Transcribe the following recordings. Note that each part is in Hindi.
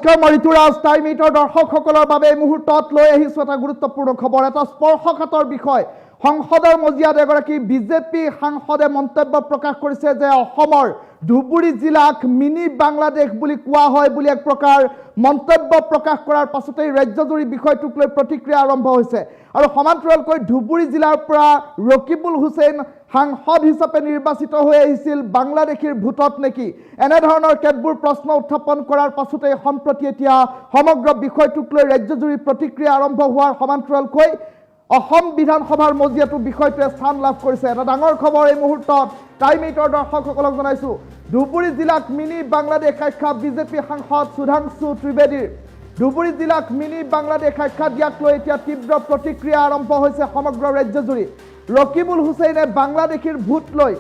নমস্কাৰ মই ঋতুৰাজ টাইম মিটৰ দৰ্শকসকলৰ বাবে এই মুহূৰ্তত লৈ আহিছো এটা গুৰুত্বপূৰ্ণ খবৰ এটা স্পৰ্শকাতৰ বিষয় সংসদৰ মজিয়াত এগৰাকী বিজেপি সাংসদে মন্তব্য প্ৰকাশ কৰিছে যে অসমৰ ধুবুৰী জিলাক মিনি বাংলাদেশ বুলি কোৱা হয় বুলি এক প্ৰকাৰ মন্তব্য প্ৰকাশ কৰাৰ পাছতেই ৰাজ্যজুৰি বিষয়টোক লৈ প্ৰতিক্ৰিয়া আৰম্ভ হৈছে আৰু সমান্তৰালকৈ ধুবুৰী জিলাৰ পৰা ৰকিবুল হুছেইন সাংসদ হিচাপে নিৰ্বাচিত হৈ আহিছিল বাংলাদেশীৰ ভোটত নেকি এনে ধৰণৰ কেতবোৰ প্ৰশ্ন উত্থাপন কৰাৰ পাছতে সম্প্ৰতি এতিয়া সমগ্ৰ বিষয়টোক লৈ ৰাজ্যজুৰি প্ৰতিক্ৰিয়া আৰম্ভ হোৱাৰ সমান্তৰালকৈ অসম বিধানসভাৰ মজিয়াটো বিষয়টোৱে স্থান লাভ কৰিছে এটা ডাঙৰ খবৰ এই মুহূৰ্তত টাইম মিটৰ দৰ্শকসকলক জনাইছো ধুবুৰী জিলাক মিনি বাংলাদেশ আখ্যা বিজেপি সাংসদ সুধাংশু ত্ৰিবেদীৰ ধুবুৰী জিলাক মিনি বাংলাদেশ আখ্যা দিয়াক লৈ এতিয়া তীব্ৰ প্ৰতিক্ৰিয়া আৰম্ভ হৈছে সমগ্ৰ ৰাজ্যজুৰি ৰকিবুল হুছেইনে বাংলাদেশীৰ ভোট লৈ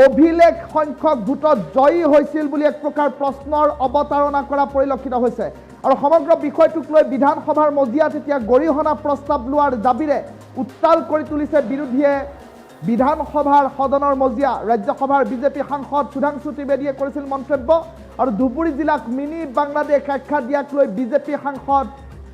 অভিলেখ সংখ্যক ভোটত জয়ী হৈছিল বুলি এক প্ৰকাৰ প্ৰশ্নৰ অৱতাৰণা কৰা পৰিলক্ষিত হৈছে আৰু সমগ্ৰ বিষয়টোক লৈ বিধানসভাৰ মজিয়াত এতিয়া গৰিহণা প্ৰস্তাৱ লোৱাৰ দাবীৰে উত্তাল কৰি তুলিছে বিৰোধীয়ে বিধানসভাৰ সদনৰ মজিয়া ৰাজ্যসভাৰ বিজেপি সাংসদ সুধাংশু ত্ৰিবেদীয়ে কৰিছিল মন্তব্য আৰু ধুবুৰী জিলাক মিনি বাংলাদেশ আখ্যা দিয়াক লৈ বিজেপি সাংসদ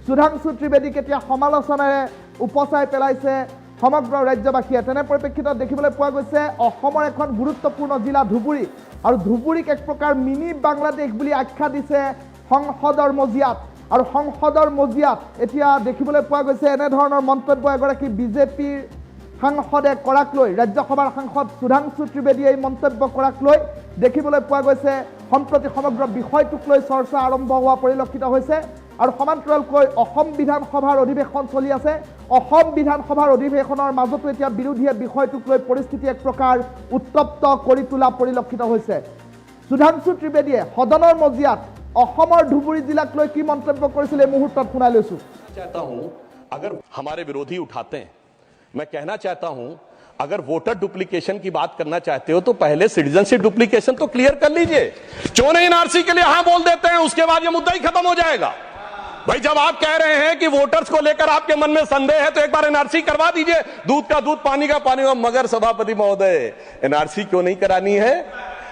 সুধাংশু ত্ৰিবেদীক এতিয়া সমালোচনাৰে উপচাই পেলাইছে সমগ্ৰ ৰাজ্যবাসীয়ে তেনে পৰিপ্ৰেক্ষিতত দেখিবলৈ পোৱা গৈছে অসমৰ এখন গুৰুত্বপূৰ্ণ জিলা ধুবুৰী আৰু ধুবুৰীক এক প্ৰকাৰ মিনি বাংলাদেশ বুলি আখ্যা দিছে সংসদৰ মজিয়াত আৰু সংসদৰ মজিয়াত এতিয়া দেখিবলৈ পোৱা গৈছে এনে ধৰণৰ মন্তব্য এগৰাকী বিজেপিৰ সাংসদে কৰাক লৈ ৰাজ্যসভাৰ সাংসদ সুধাংশু ত্ৰিবেদীয়ে এই মন্তব্য কৰাক লৈ দেখিবলৈ পোৱা গৈছে সম্প্ৰতি সমগ্ৰ বিষয়টোক লৈ চৰ্চা আৰম্ভ হোৱা পৰিলক্ষিত হৈছে আৰু সমান্তৰালকৈ অসম বিধানসভাৰ অধিৱেশন চলি আছে অসম বিধানসভাৰ অধিৱেশনৰ মাজতো এতিয়া বিৰোধীয়ে বিষয়টোক লৈ পৰিস্থিতি এক প্ৰকাৰ উত্তপ্ত কৰি তোলা পৰিলক্ষিত হৈছে সুধাংশু ত্ৰিবেদীয়ে সদনৰ মজিয়াত অসমৰ ধুবুৰী জিলাক লৈ কি মন্তব্য কৰিছিল এই মুহূৰ্তত শুনাই লৈছো चाहता हूं अगर हमारे विरोधी उठाते हैं मैं कहना चाहता हूं अगर वोटर डुप्लीकेशन की बात करना चाहते हो तो पहले सिटीजनशिप डुप्लीकेशन तो क्लियर कर लीजिए क्यों नहीं एनआरसी के लिए हां बोल देते हैं उसके बाद ये मुद्दा ही खत्म हो जाएगा भाई जब आप कह रहे हैं कि वोटर्स को लेकर आपके मन में संदेह है तो एक बार एनआरसी करवा दीजिए दूध का दूध पानी का पानी मगर सभापति महोदय एनआरसी क्यों नहीं करानी है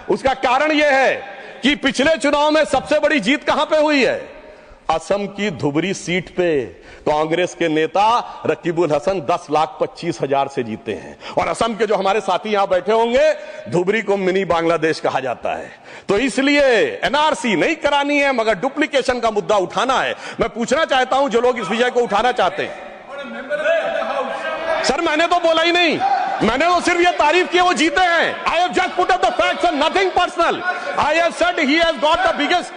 उसका कारण यह है कि पिछले चुनाव में सबसे बड़ी जीत कहां पे हुई है असम की धुबरी सीट पे कांग्रेस के नेता रकीबुल हसन 10,25,000 से जीते हैं और असम के जो हमारे साथी यहां बैठे होंगे धुबरी को मिनी बांग्लादेश कहा जाता है तो इसलिए एनआरसी नहीं करानी है मगर डुप्लीकेशन का मुद्दा उठाना है मैं पूछना चाहता हूं जो लोग इस विषय को उठाना चाहते हैं सर मैंने तो बोला ही नहीं मैंने तो सिर्फ ये तारीफ की वो जीते हैं I have just put up the facts and nothing personal I have said he has got the biggest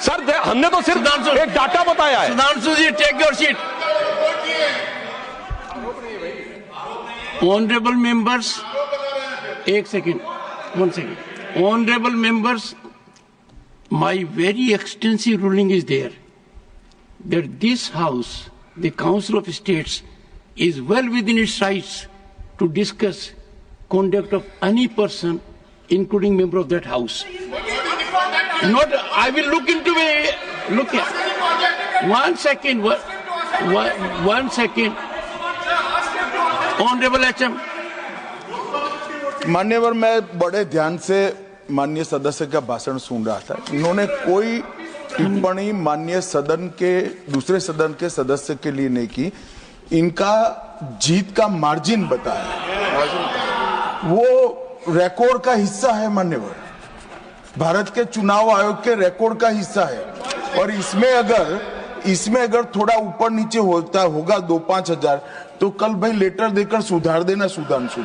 sir हमने तो सिर्फ एक डाटा बताया है Sudhanshu ji take your seat honourable members एक second one second honourable members my very extensive ruling is there that this house the council of states is well within its rights to discuss conduct of any person, including member of that house. Not, I will look into it. Look here. One second. One second. Honorable HM. मान्यवर मैं बड़े ध्यान से माननीय सदस्य का भाषण सुन रहा था इन्होंने कोई टिप्पणी माननीय सदन के दूसरे सदन के सदस्य के लिए नहीं की इनका जीत का मार्जिन बताया वो रिकॉर्ड का हिस्सा है मान्यवर भारत के चुनाव आयोग के रिकॉर्ड का हिस्सा है और इसमें अगर थोड़ा ऊपर नीचे होता होगा 2-5 हजार तो कल भाई लेटर देकर सुधार देना सुधांशु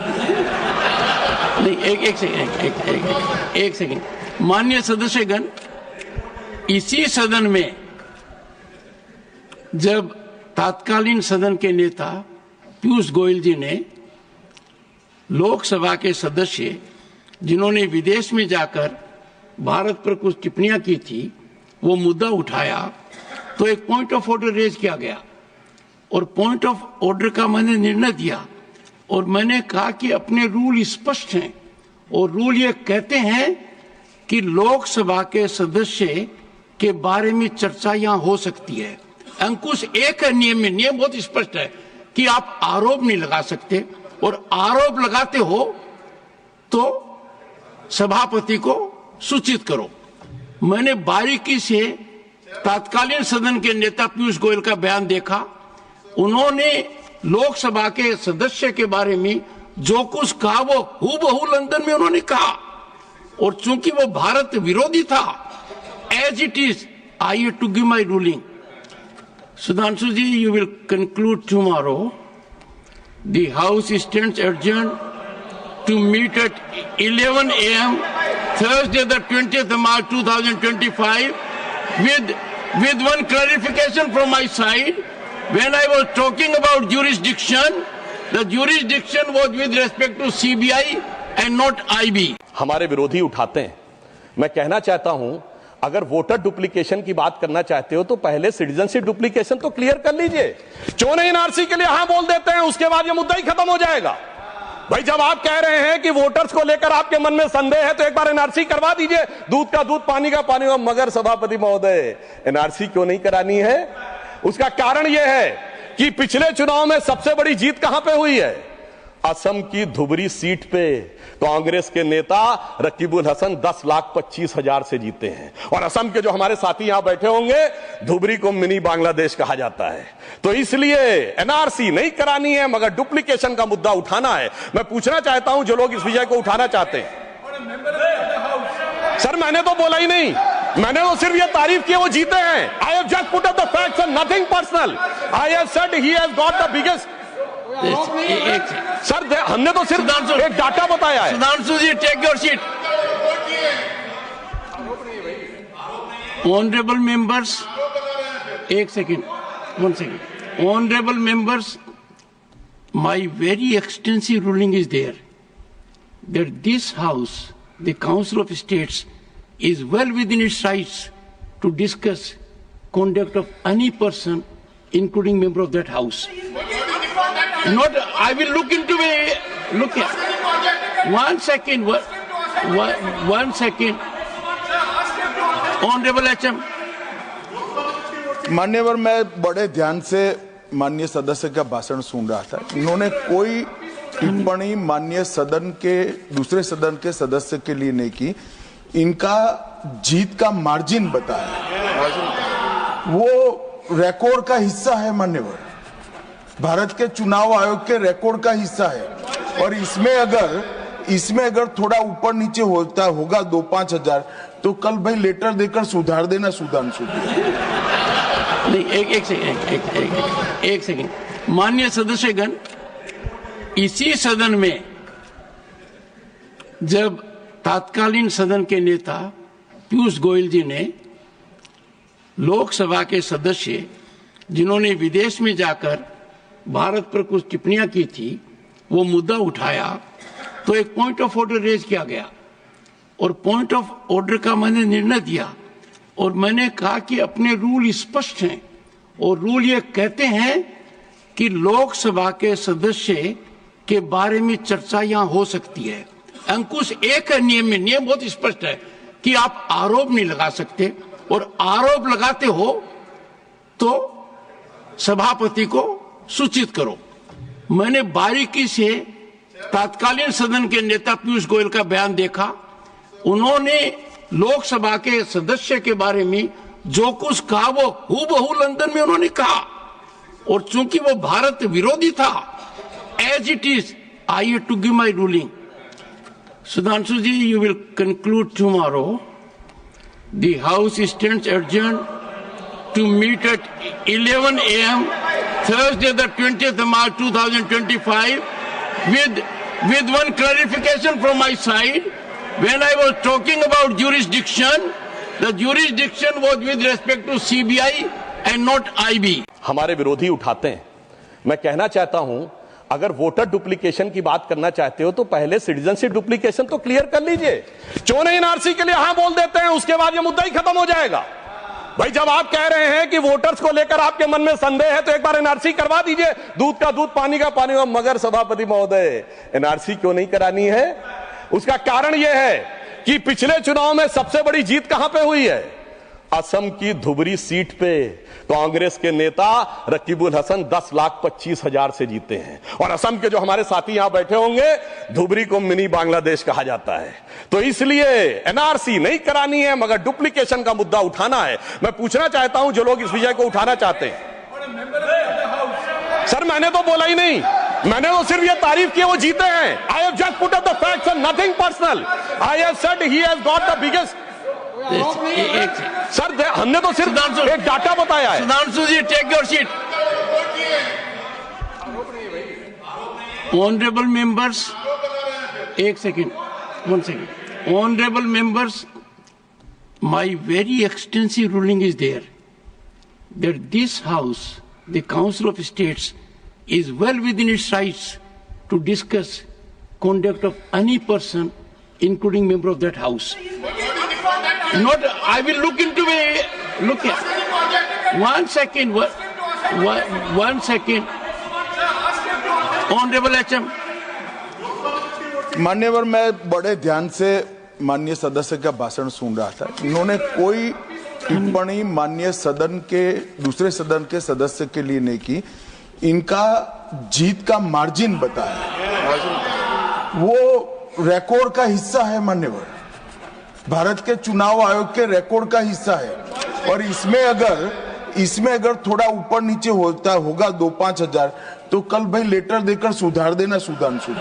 नहीं एक सेकंड माननीय सदस्यगण इसी सदन में जब तत्कालीन सदन के नेता पीयूष गोयल जी ने लोकसभा के सदस्य जिन्होंने विदेश में जाकर भारत पर कुछ टिप्पणियां की थी वो मुद्दा उठाया तो एक पॉइंट ऑफ ऑर्डर रेज किया गया और पॉइंट ऑफ ऑर्डर का मैंने निर्णय दिया और मैंने कहा कि अपने रूल स्पष्ट हैं और रूल ये कहते हैं कि लोकसभा के सदस्य के बारे में चर्चा यहां हो सकती है अंकुश एक है नियम में नियम बहुत स्पष्ट है कि आप आरोप नहीं लगा सकते और आरोप लगाते हो तो सभापति को सूचित करो मैंने बारीकी से तत्कालीन सदन के नेता पीयूष गोयल का बयान देखा। उन्होंने लोकसभा के सदस्य के बारे में जो कुछ कहा वो हूबहू लंदन में उन्होंने कहा, और चूंकि वो भारत विरोधी था, as it is I have to give my ruling. Sudhanshu ji, you will conclude tomorrow. The House stands adjourned to meet at 11 a.m. Thursday, the 20th of March 2025, with one clarification from my side. When I was talking about jurisdiction, the jurisdiction was with respect to CBI and not IB. हमारे विरोधी उठाते हैं। मैं कहना चाहता हूं, अगर वोटर डुप्लीकेशन की बात करना चाहते हो तो पहले सिटीजनशिप डुप्लीकेशन तो क्लियर कर लीजिए। क्यों नहीं एनआरसी के लिए हाँ बोल देते हैं, उसके बाद ये मुद्दा ही खत्म हो जाएगा। भाई जब आप कह रहे हैं कि वोटर्स को लेकर आपके मन में संदेह है तो एक बार एनआरसी करवा दीजिए। दूध का दूध, पानी का पानी। मगर सभापति महोदय, एनआरसी क्यों नहीं करानी है? उसका कारण यह है कि पिछले चुनाव में सबसे बड़ी जीत कहां पे हुई है? असम की धुबरी सीट पे कांग्रेस के नेता रकीबुल हसन 10,25,000 से जीते हैं। और असम के जो हमारे साथी यहां बैठे होंगे, धुबरी को मिनी बांग्लादेश कहा जाता है। तो इसलिए एनआरसी नहीं करानी है, मगर डुप्लीकेशन का मुद्दा उठाना है। मैं पूछना चाहता हूं जो लोग इस विषय को उठाना चाहते हैं। सर मैंने तो बोला ही नहीं, मैंने तो सिर्फ ये तारीफ की वो जीते हैं। I have just put up the facts and nothing personal. I have said he has got the biggest. Sir हमने तो सिर्फ एक डाटा बताया है। Sudhanshu ji, take your seat. Honourable members, एक second, 1 second. Honorable members, my very extensive ruling is there that this House, the Council of States, is well within its rights to discuss conduct of any person, including member of that House. Not, I will look into it. Look here. 1 second. One second. Honorable HM. मान्यवर, मैं बड़े ध्यान से माननीय सदस्य का भाषण सुन रहा था। इन्होंने कोई टिप्पणी माननीय सदन के दूसरे सदन के सदस्य के लिए नहीं की। इनका जीत का मार्जिन बताया, वो रिकॉर्ड का हिस्सा है मान्यवर, भारत के चुनाव आयोग के रिकॉर्ड का हिस्सा है। और इसमें अगर थोड़ा ऊपर नीचे होता होगा 2-5 हजार, तो कल भाई लेटर देकर सुधार देना सुधांशु। नहीं, एक सेकेंड। माननीय सदस्यगण, इसी सदन में जब तत्कालीन सदन के नेता पीयूष गोयल जी ने लोकसभा के सदस्य जिन्होंने विदेश में जाकर भारत पर कुछ टिप्पणियां की थी, वो मुद्दा उठाया तो एक पॉइंट ऑफ ऑर्डर रेज किया गया, और पॉइंट ऑफ ऑर्डर का मैंने निर्णय दिया। और मैंने कहा कि अपने रूल स्पष्ट हैं, और रूल ये कहते हैं कि लोकसभा के सदस्य के बारे में चर्चा यहां हो सकती है। अंकुश एक है नियम में, नियम बहुत स्पष्ट है कि आप आरोप नहीं लगा सकते, और आरोप लगाते हो तो सभापति को सूचित करो। मैंने बारीकी से तत्कालीन सदन के नेता पीयूष गोयल का बयान देखा। उन्होंने लोकसभा के सदस्य के बारे में जो कुछ कहा वो हूबहू लंदन में उन्होंने कहा, और चूंकि वो भारत विरोधी था, as it is I have to give my ruling. Sudhanshu ji, you will conclude tomorrow. The House stands adjourned to meet at 11 a.m. Thursday, the 20th of March 2025, with one clarification from my side. When I was talking about jurisdiction, the jurisdiction was with respect to CBI and not IB. हमारे विरोधी उठाते हैं। मैं कहना चाहता हूं, अगर वोटर डुप्लीकेशन की बात करना चाहते हो तो पहले सिटीजनशिप डुप्लीकेशन तो क्लियर कर लीजिए। क्यों नहीं एनआरसी के लिए हाँ बोल देते हैं, उसके बाद ये मुद्दा ही खत्म हो जाएगा। भाई जब आप कह रहे हैं कि वोटर्स को लेकर आपके मन में संदेह है तो एक बार एनआरसी करवा दीजिए। दूध का दूध, पानी का पानी। मगर सभापति महोदय, एनआरसी क्यों नहीं करानी है? उसका कारण यह है कि पिछले चुनाव में सबसे बड़ी जीत कहां पे हुई है? असम की धुबरी सीट पे कांग्रेस के नेता रकीबुल हसन 10,25,000 से जीते हैं। और असम के जो हमारे साथी यहां बैठे होंगे, धुबरी को मिनी बांग्लादेश कहा जाता है। तो इसलिए एनआरसी नहीं करानी है, मगर डुप्लीकेशन का मुद्दा उठाना है। मैं पूछना चाहता हूं जो लोग इस विषय को उठाना चाहते हैं। सर मैंने तो बोला ही नहीं, मैंने तो सिर्फ ये तारीफ की वो जीते हैं। I have just put up the facts and nothing personal. I have said he has got the biggest. Sir हमने तो सिर्फ एक डाटा बताया है। Sudhanshu ji, take your seat. Honourable members, एक second, 1 second. Honorable members, my very extensive ruling is there that this House, the Council of States, is well within its rights to discuss conduct of any person, including member of that House. Not, I will look into it. Look here. 1 second. 1 second. Honorable HM. मान्यवर, मैं बड़े ध्यान से माननीय सदस्य का भाषण सुन रहा था। इन्होंने कोई टिप्पणी माननीय सदन के दूसरे सदन के सदस्य के लिए नहीं की। इनका जीत का मार्जिन बताया, वो रिकॉर्ड का हिस्सा है मान्यवर, भारत के चुनाव आयोग के रिकॉर्ड का हिस्सा है। और इसमें अगर थोड़ा ऊपर नीचे होता होगा 2-5 हजार, तो कल भाई लेटर देकर सुधार देना सुधांशु।